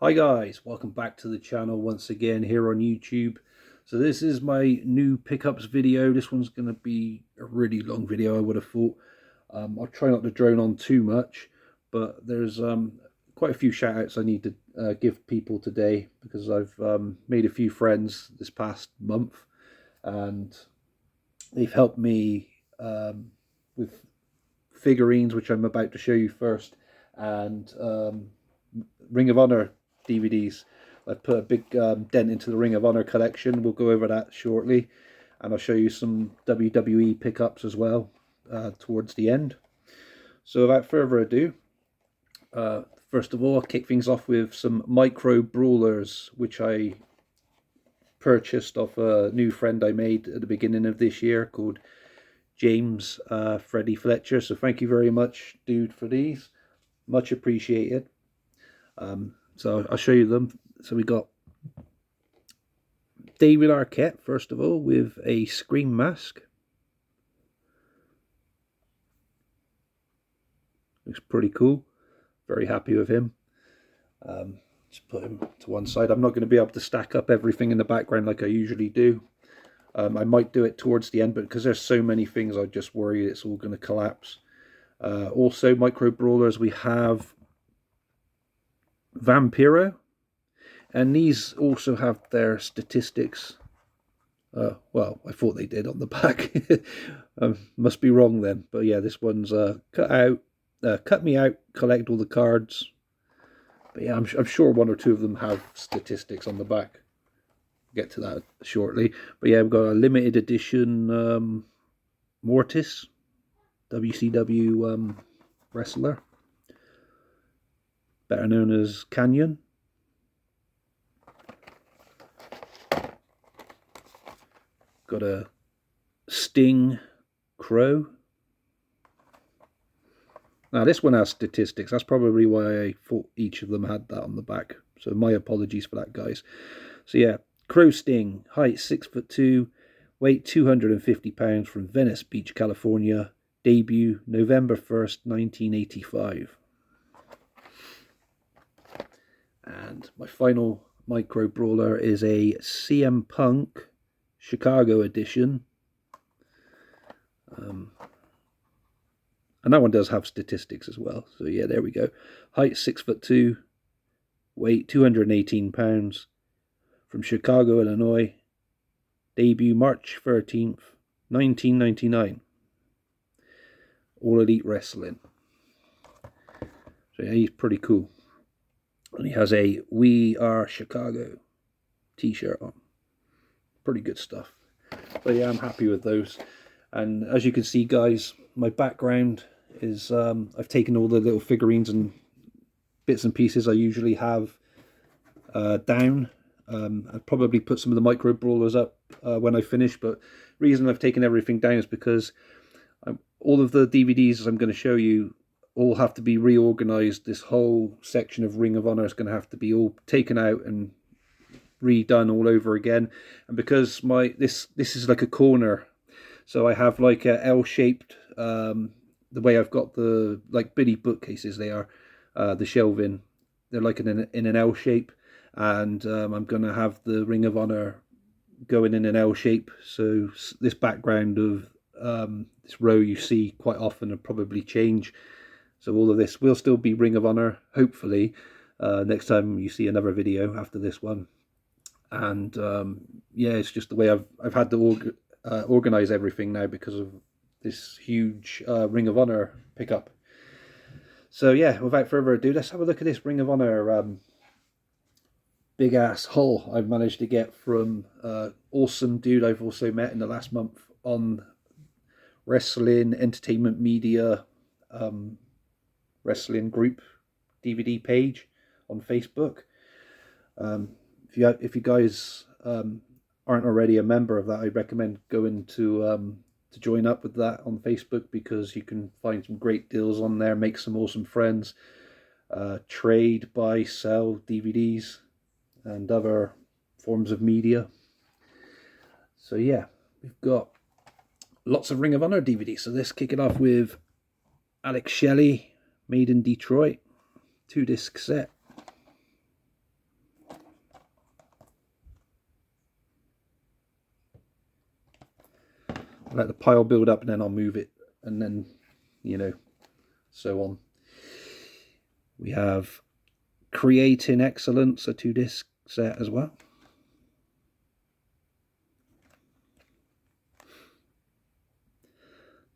Hi guys, welcome back to the channel once again here on YouTube. So this is my new pickups video. This one's going to be a really long video, I would have thought. I'll try not to drone on too much, but there's quite a few shout outs I need to give people today because I've made a few friends this past month and they've helped me with figurines, which I'm about to show you first, and Ring of Honor DVDs. I've put a big dent into the Ring of Honor collection. We'll go over that shortly, and I'll show you some WWE pickups as well towards the end. So without further ado, first of all, I'll kick things off with some micro brawlers, which I purchased off a new friend I made at the beginning of this year called James Freddie Fletcher. So thank you very much, dude, for these. Much appreciated. So I'll show you them. So we got David Arquette, first of all, with a Scream mask. Looks pretty cool. Very happy with him. Just put him to one side. I'm not going to be able to stack up everything in the background like I usually do. I might do it towards the end, but because there's so many things, I just worry it's all going to collapse. Also, micro brawlers, we have Vampiro, and these also have their statistics. Well, I thought they did on the back. Must be wrong then. But yeah, this one's cut me out, collect all the cards. But yeah, I'm sure one or two of them have statistics on the back. Get to that shortly. But yeah, we've got a limited edition Mortis, WCW wrestler, better known as Canyon. Got a Sting Crow. Now this one has statistics. That's probably why I thought each of them had that on the back. So my apologies for that, guys. So yeah, Crow Sting, height 6'2", weight 250 pounds, from Venice Beach, California. Debut November 1st, 1985. And my final micro brawler is a CM Punk Chicago edition. And that one does have statistics as well. So yeah, there we go. Height 6'2", weight 218 pounds, from Chicago, Illinois. Debut March 13th, 1999. All Elite Wrestling. So yeah, he's pretty cool. And he has a We Are Chicago t-shirt on. Pretty good stuff. But yeah, I'm happy with those. And as you can see, guys, my background is I've taken all the little figurines and bits and pieces I usually have down. I'd probably put some of the micro brawlers up when I finish, but the reason I've taken everything down is because all of the DVDs I'm going to show you all have to be reorganized. This whole section of Ring of Honor is going to have to be all taken out and redone all over again. And because this is like a corner, so I have like a L-shaped, the way I've got the like bitty bookcases, they are the shelving, they're like in an L shape, and I'm gonna have the Ring of Honor going in an L shape. So this background of this row you see quite often will probably change. So all of this will still be Ring of Honor, hopefully, next time you see another video after this one. And yeah, it's just the way I've had to organize everything now because of this huge Ring of Honor pickup. So yeah, without further ado, let's have a look at this Ring of Honor big ass haul I've managed to get from awesome dude I've also met in the last month on Wrestling Entertainment Media Wrestling Group DVD page on Facebook. If you guys aren't already a member of that, I recommend going to join up with that on Facebook, because you can find some great deals on there, make some awesome friends, trade, buy, sell DVDs and other forms of media. So yeah, we've got lots of Ring of Honor DVDs. So let's kick it off with Alex Shelley, Made in Detroit, 2-disc set. let the pile build up, and then I'll move it, and then, you know, so on. We have Creating Excellence, a 2-disc set as well.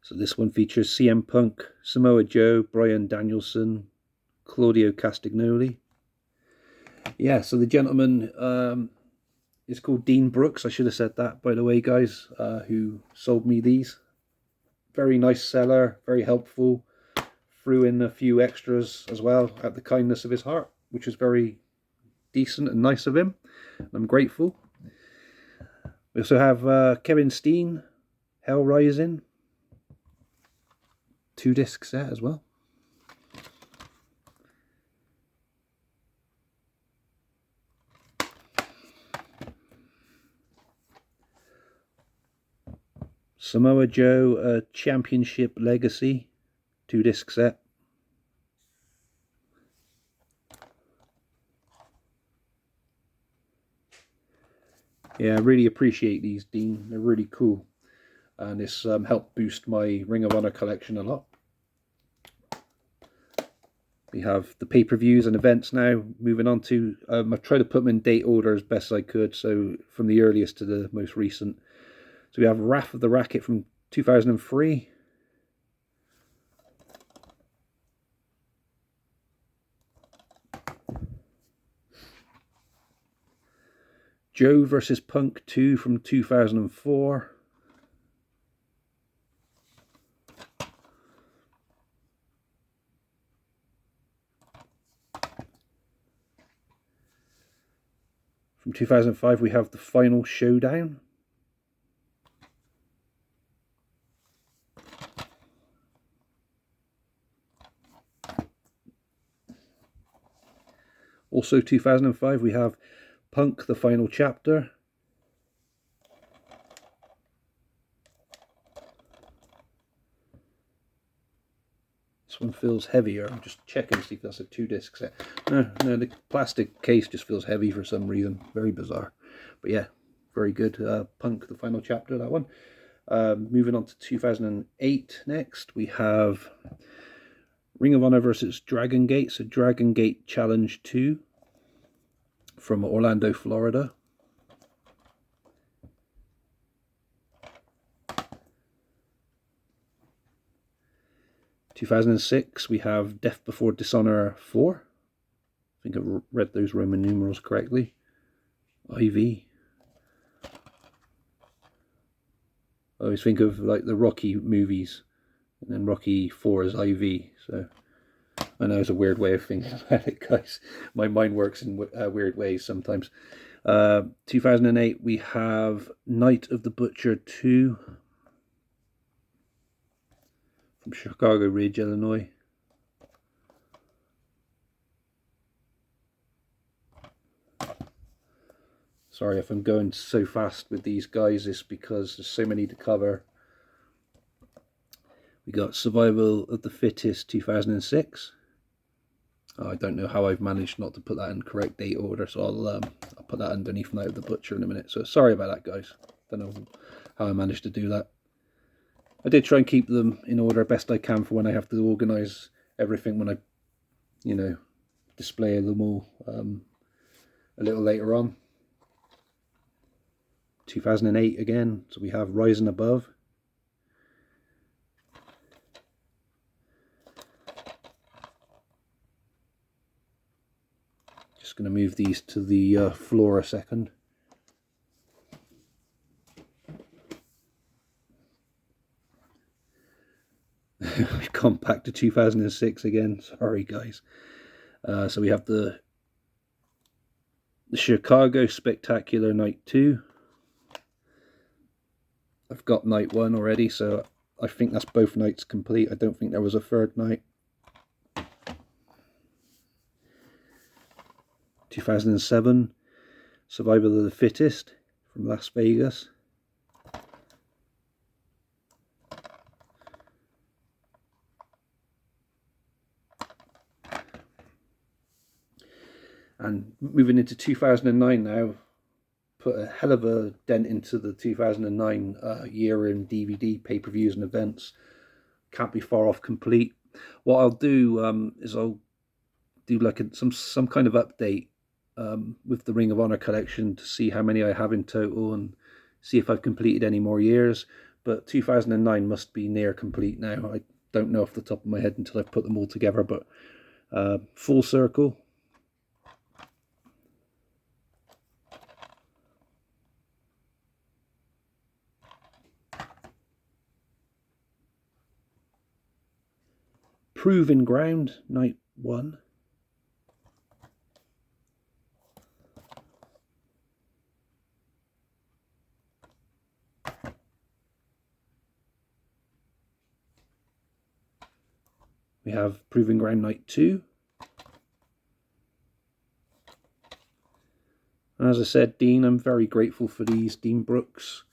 So this one features CM Punk, Samoa Joe, Bryan Danielson, Claudio Castagnoli. Yeah, so the gentleman is called Dean Brooks. I should have said that, by the way, guys, who sold me these. Very nice seller, very helpful. Threw in a few extras as well, out of the kindness of his heart, which was very decent and nice of him. I'm grateful. We also have Kevin Steen, Hell Rising, 2-disc set as well. Samoa Joe, Championship Legacy, 2-disc set. Yeah, I really appreciate these, Dean. They're really cool. And this helped boost my Ring of Honor collection a lot. We have the pay-per-views and events now. Moving on to, I've tried to put them in date order as best I could, so from the earliest to the most recent. So we have Wrath of the Racket from 2003. Joe versus Punk 2 from 2004. From 2005 we have The Final Showdown. Also 2005 we have Punk, The Final Chapter. This one feels heavier. I'm just checking to see if that's a 2-disc set. No, the plastic case just feels heavy for some reason. Very bizarre. But yeah, very good. Punk, The Final Chapter, that one. Moving on to 2008 next, we have Ring of Honor versus Dragon Gate. So Dragon Gate Challenge 2 from Orlando, Florida. In 2006 we have Death Before Dishonor 4. I think I've read those Roman numerals correctly. IV. I always think of like the Rocky movies, and then Rocky 4 is IV. So I know it's a weird way of thinking about it, guys. My mind works in weird ways sometimes. 2008 we have Night of the Butcher 2 from Chicago Ridge, Illinois. Sorry if I'm going so fast with these guys, it's because there's so many to cover. We got Survival of the Fittest 2006. I don't know how I've managed not to put that in correct date order, so I'll put that underneath Night of the Butcher in a minute. So sorry about that, guys. Don't know how I managed to do that. I did try and keep them in order best I can for when I have to organise everything, when I, you know, display them all a little later on. 2008 again, so we have Rising Above. Just going to move these to the floor a second. We've gone back to 2006 again, sorry guys. So we have the Chicago Spectacular Night 2. I've got night 1 already, so I think that's both nights complete. I don't think there was a third night. 2007, Survival of the Fittest from Las Vegas. And moving into 2009 now, put a hell of a dent into the 2009 year in DVD pay-per-views and events. Can't be far off complete. What I'll do is I'll do like some kind of update with the Ring of Honor collection to see how many I have in total and see if I've completed any more years. But 2009 must be near complete now. I don't know off the top of my head until I've put them all together, but full circle. Proving Ground, Night 1. We have Proving Ground Night 2. And as I said, Dean, I'm very grateful for these. Dean Brooks,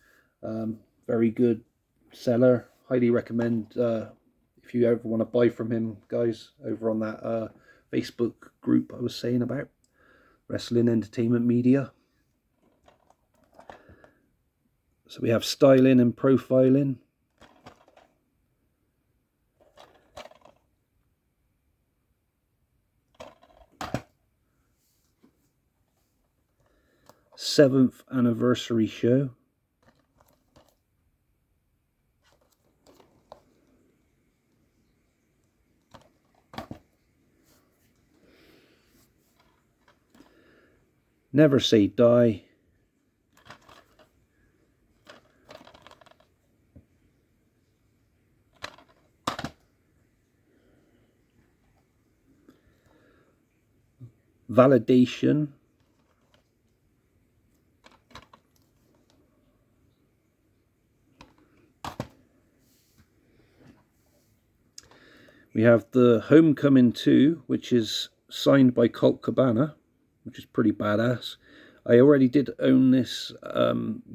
very good seller. Highly recommend if you ever want to buy from him, guys, over on that Facebook group I was saying about, Wrestling Entertainment Media. So we have styling and profiling. Seventh anniversary show. Never Say Die. Validation. We have the Homecoming 2, which is signed by Colt Cabana, which is pretty badass. I already did own this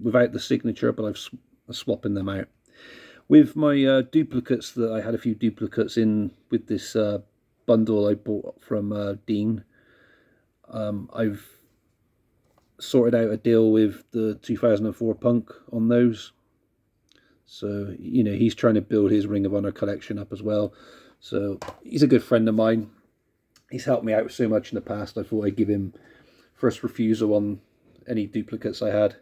without the signature, but I'm swapping them out. With my duplicates, that I had a few duplicates in with this bundle I bought from Dean. I've sorted out a deal with the 2004 Punk on those. So, you know, he's trying to build his Ring of Honor collection up as well. So he's a good friend of mine. He's helped me out so much in the past. I thought I'd give him first refusal on any duplicates I had.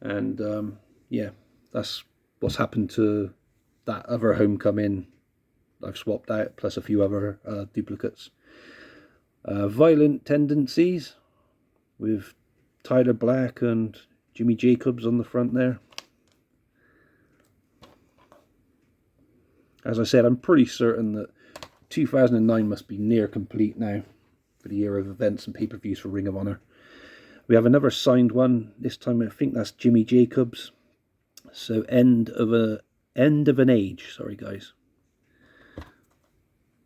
And yeah, that's what's happened to that other Homecoming I've swapped out, plus a few other duplicates. Violent Tendencies with Tyler Black and Jimmy Jacobs on the front there. As I said, I'm pretty certain that 2009 must be near complete now for the year of events and pay-per-views for Ring of Honor. We have another signed one. This time I think that's Jimmy Jacobs. So end of an age. Sorry, guys.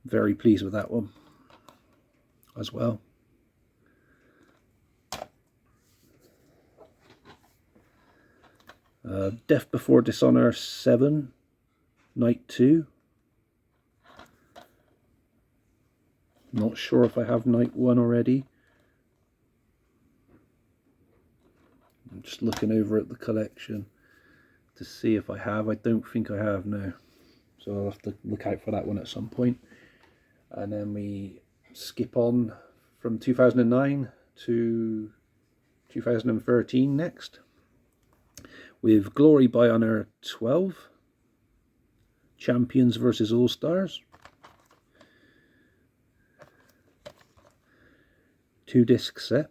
Very pleased with that one as well. Death Before Dishonor 7, Night 2. Not sure if I have Night 1 already. I'm just looking over at the collection to see if I have. I don't think I have, no. So I'll have to look out for that one at some point. And then we skip on from 2009 to 2013 next, with Glory by Honor 12, Champions versus All Stars, 2-disc set.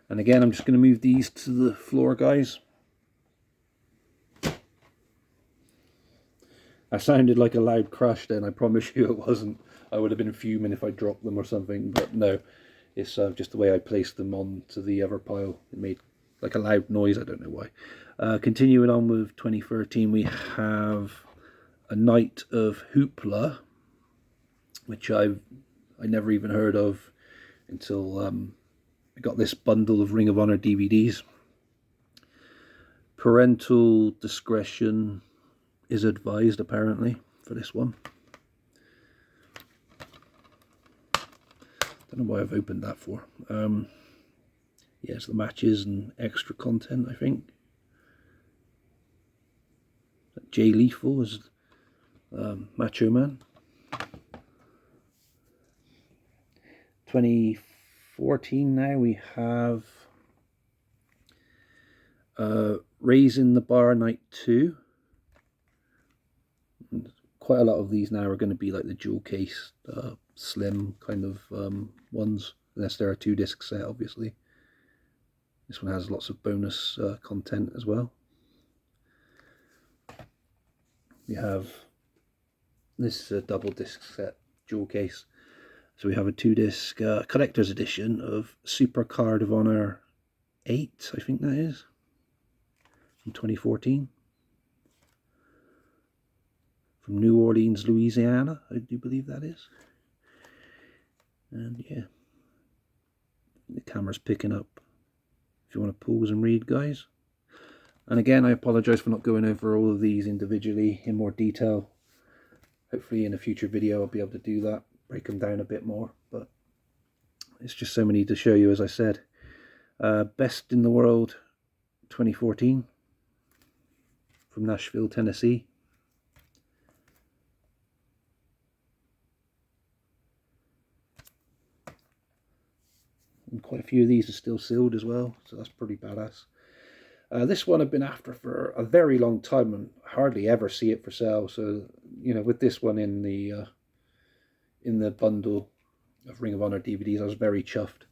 And again, I'm just going to move these to the floor, guys. I sounded like a loud crash then, I promise you it wasn't. I would have been fuming if I dropped them or something, but no. It's just the way I placed them onto the other pile. It made like a loud noise, I don't know why. Continuing on with 2013, we have a Night of Hoopla, which I never even heard of until I got this bundle of Ring of Honor DVDs. Parental discretion is advised, apparently, for this one. Don't know why I've opened that for. Yes, the matches and extra content, I think. Jay Lethal as Macho Man. 2014 now we have Raising the Bar Night 2. And quite a lot of these now are going to be like the jewel case, slim kind of ones, unless they're a 2-disc set, obviously. This one has lots of bonus content as well. We have this is a double disc set, jewel case. So we have a 2-disc collector's edition of Super Card of Honor 8, I think that is, from 2014. From New Orleans, Louisiana, I do believe that is. And yeah, the camera's picking up. If you want to pause and read, guys. And again, I apologise for not going over all of these individually in more detail. Hopefully in a future video I'll be able to do that, break them down a bit more. But it's just so many to show you, as I said. Best in the World 2014 from Nashville, Tennessee. And quite a few of these are still sealed as well, so that's pretty badass. This one I've been after for a very long time and hardly ever see it for sale. So, you know, with this one in the bundle of Ring of Honor DVDs, I was very chuffed.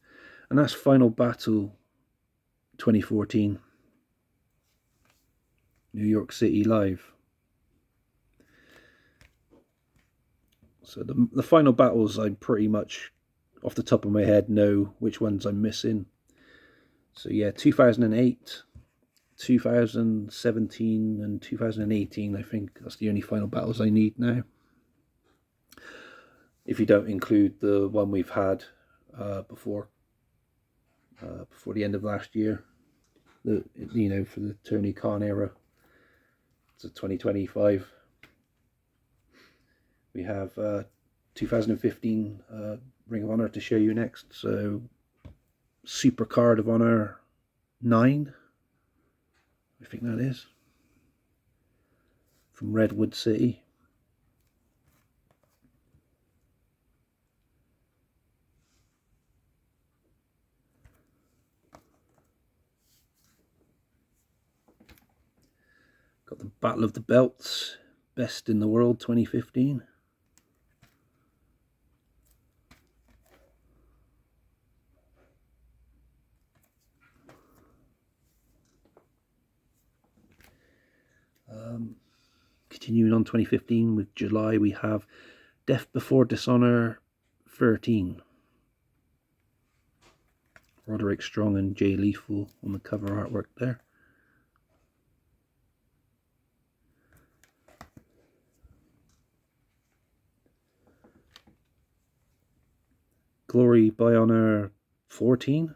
And that's Final Battle 2014. New York City Live. So the final battles, I pretty much, off the top of my head, know which ones I'm missing. So yeah, 2008, 2017 and 2018, I think that's the only final battles I need now. If you don't include the one we've had before the end of last year, for the Tony Khan era. It's a 2025. We have 2015 Ring of Honor to show you next. So Super Card of Honor 9, I think that is, from Redwood City. Got the Battle of the Belts, Best in the World 2015. Continuing on 2015 with July, we have Death Before Dishonor 13. Roderick Strong and Jay Lethal on the cover artwork there. Glory by Honor 14.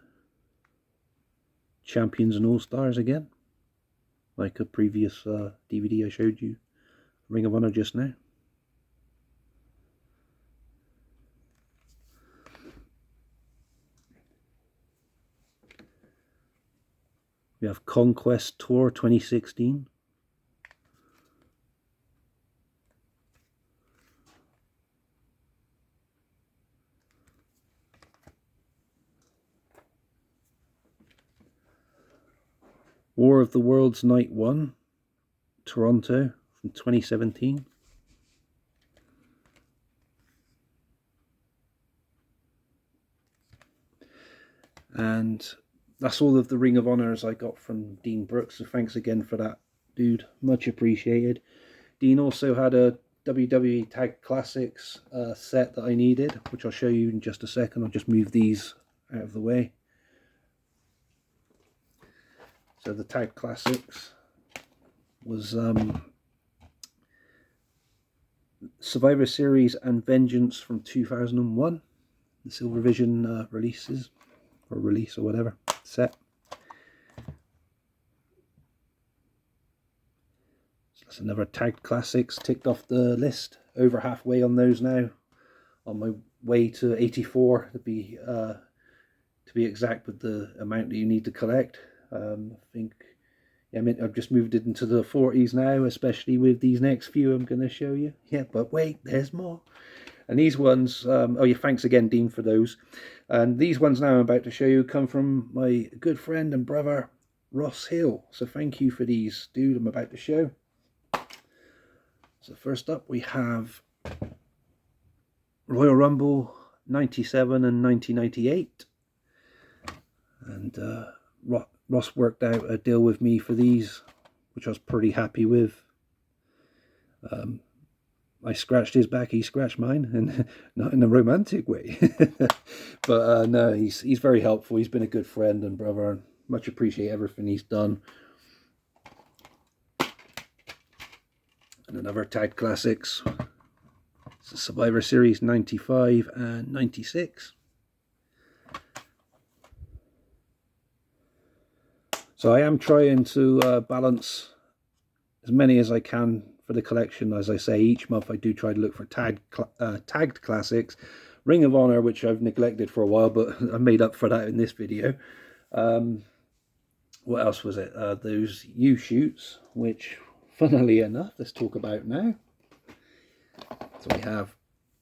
Champions and All-Stars again, like a previous DVD I showed you, Ring of Honor just now. We have Conquest Tour 2016. War of the Worlds Night 1, Toronto from 2017. And that's all of the Ring of Honors I got from Dean Brooks, so thanks again for that, dude. Much appreciated. Dean also had a WWE Tag Classics set that I needed, which I'll show you in just a second. I'll just move these out of the way. So the Tag Classics was Survivor Series and Vengeance from 2001. The Silver Vision releases, or release, or whatever, set. So that's another Tag Classics ticked off the list. Over halfway on those now. On my way to 84 to be to be exact with the amount that you need to collect. I think, yeah, I mean, I've just moved it into the 40s now, especially with these next few I'm going to show you. Yeah, but wait, there's more. And these ones, oh yeah, thanks again, Dean, for those. And these ones now I'm about to show you come from my good friend and brother, Ross Hill. So thank you for these, dude, I'm about to show. So first up we have Royal Rumble 97 and 1998. And Ross worked out a deal with me for these, which I was pretty happy with. I scratched his back, he scratched mine, and not in a romantic way. But no, he's very helpful. He's been a good friend and brother, and much appreciate everything he's done. And another Tag Classics. It's the Survivor Series 95 and 96. So I am trying to balance as many as I can for the collection. As I say, each month I do try to look for tagged classics. Ring of Honor, which I've neglected for a while, but I made up for that in this video. What else was it? Those U-shoots, which, funnily enough, let's talk about now. So we have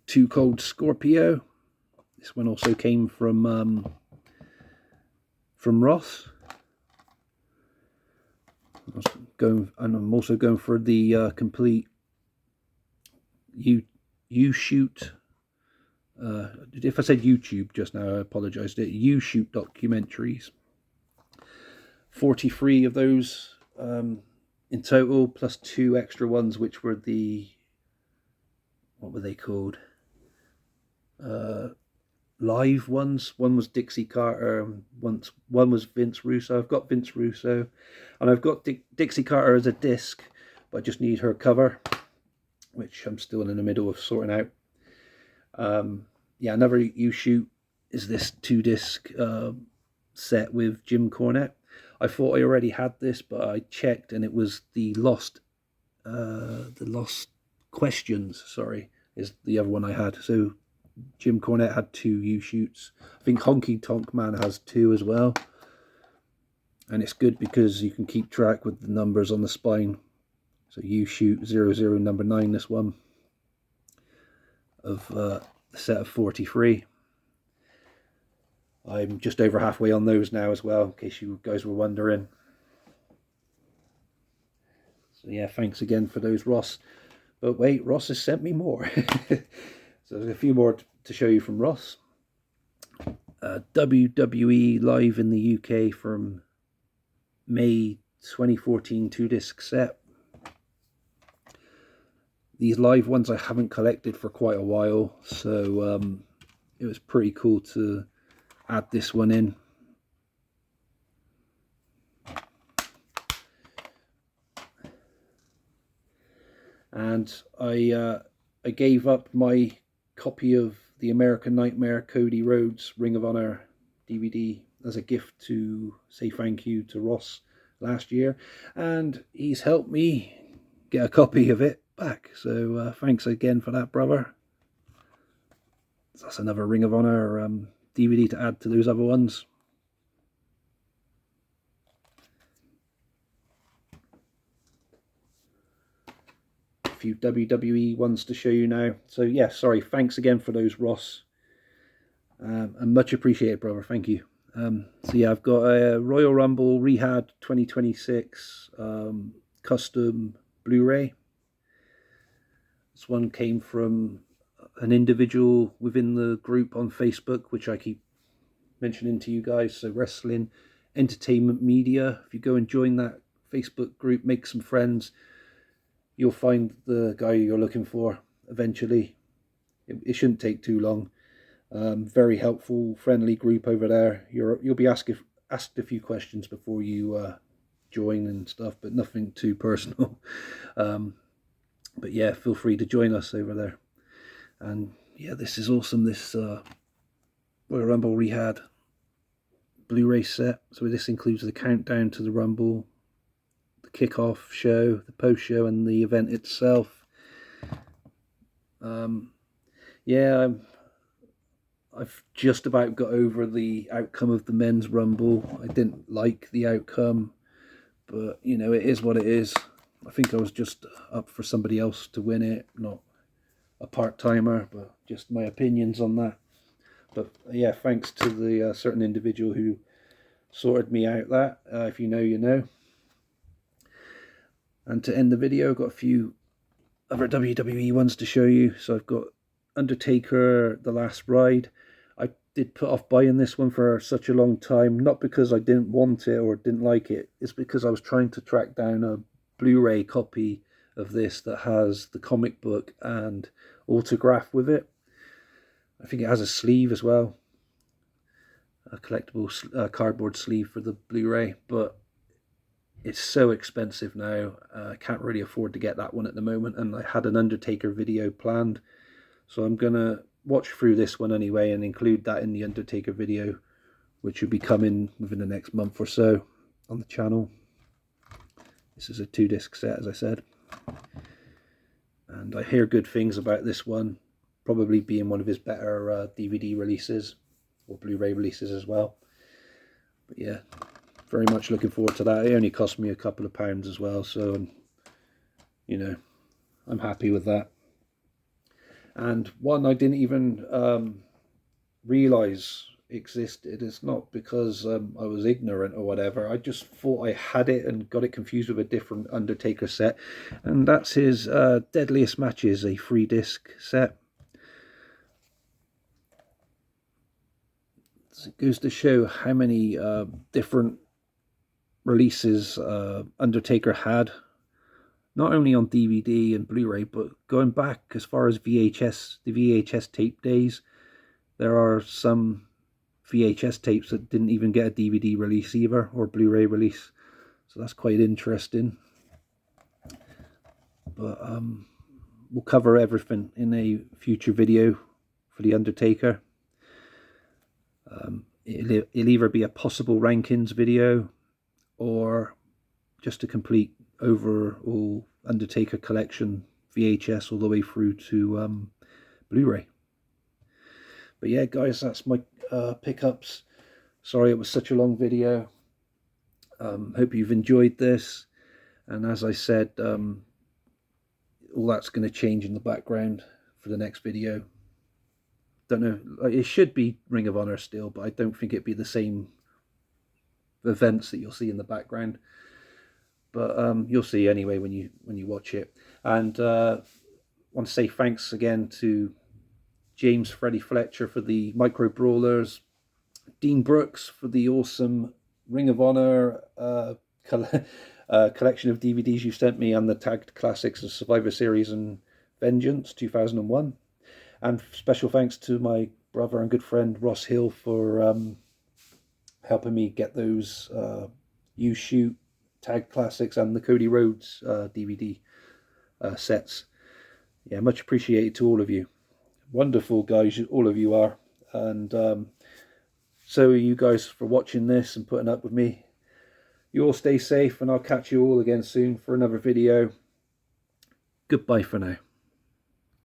Too Cold Scorpio. This one also came from Ross. I'm also going for the complete U-shoot. If I said YouTube just now, I apologise. U-shoot documentaries. 43 of those in total, plus 2 extra ones, which were the, what were they called? Live ones. One was Dixie Carter, one was Vince Russo. I've got Vince Russo, and I've got Dixie Carter as a disc, but I just need her cover, which I'm still in the middle of sorting out. Yeah, another U-shoot is this 2-disc set with Jim Cornette. I thought I already had this, but I checked and it was the Lost Questions, sorry, is the other one I had. So Jim Cornette had 2 U-shoots. I think Honky Tonk Man has 2 as well. And it's good because you can keep track with the numbers on the spine. So U-shoot 00 number 9, this one, of the set of 43. I'm just over halfway on those now as well, in case you guys were wondering. So yeah, thanks again for those, Ross. But wait, Ross has sent me more. So there's a few more to show you from Ross. WWE Live in the UK from May 2014 2-disc set. These live ones I haven't collected for quite a while, so it was pretty cool to add this one in. And I gave up my copy of the American Nightmare Cody Rhodes Ring of Honor DVD as a gift to say thank you to Ross last year, and he's helped me get a copy of it back, so thanks again for that, brother. So that's another Ring of Honor DVD to add to those other ones. A few WWE ones to show you now. So yeah, sorry, thanks again for those, Ross, and much appreciated, brother. Thank you. So yeah, I've got a Royal Rumble Rehab 2026 custom Blu-ray. This one came from an individual within the group on Facebook, which I keep mentioning to you guys. So Wrestling Entertainment Media. If you go and join that Facebook group, make some friends, you'll find the guy you're looking for eventually. It shouldn't take too long. Very helpful, friendly group over there. You'll be asked a few questions before you join and stuff, but nothing too personal. But yeah, feel free to join us over there. And yeah, this is awesome, this Royal Rumble Rehab Blu-ray set. So this includes the countdown to the Rumble, the kickoff show, the post-show, and the event itself. Yeah, I've just about got over the outcome of the men's rumble. I didn't like the outcome, but you know, it is what it is. I think I was just up for somebody else to win it, not a part-timer, but just my opinions on that. But yeah, thanks to the certain individual who sorted me out that. If you know, you know. And to end the video, I've got a few other WWE ones to show you. So I've got Undertaker, The Last Ride. I did put off buying this one for such a long time, not because I didn't want it or didn't like it. It's because I was trying to track down a Blu-ray copy of this that has the comic book and autograph with it. I think it has a sleeve as well, a collectible cardboard sleeve for the Blu-ray, but it's so expensive now. I can't really afford to get that one at the moment, and I had an Undertaker video planned, so I'm gonna watch through this one anyway and include that in the Undertaker video, which will be coming within the next month or so on the channel. This is a 2-disc set, as I said, and I hear good things about this one, probably being one of his better DVD releases or Blu-ray releases as well. But yeah, very much looking forward to that. It only cost me a couple of pounds as well, so you know, I'm happy with that. And one I didn't even realise existed. It's not because I was ignorant or whatever. I just thought I had it and got it confused with a different Undertaker set, and that's his Deadliest Matches, a 3-disc set. So it goes to show how many different releases Undertaker had, not only on DVD and Blu-ray, but going back as far as VHS, the VHS tape days. There are some VHS tapes that didn't even get a DVD release either, or Blu-ray release, so that's quite interesting. But we'll cover everything in a future video for the Undertaker. It'll either be a possible rankings video or just a complete overall Undertaker collection, VHS all the way through to Blu-ray. But yeah, guys, that's my pickups. Sorry it was such a long video. Hope you've enjoyed this. And as I said, all that's going to change in the background for the next video. Don't know, it should be Ring of Honor still, but I don't think it'd be the same events that you'll see in the background. But you'll see anyway when you watch it. And want to say thanks again to James Freddie Fletcher for the Micro Brawlers, Dean Brooks for the awesome Ring of Honor collection of DVDs you sent me, and the tagged classics of Survivor Series and Vengeance 2001. And special thanks to my brother and good friend Ross Hill for helping me get those You Shoot Tag Classics and the Cody Rhodes DVD sets. Yeah, much appreciated to all of you. Wonderful guys, all of you are. And so are you guys for watching this and putting up with me. You all stay safe, and I'll catch you all again soon for another video. Goodbye for now.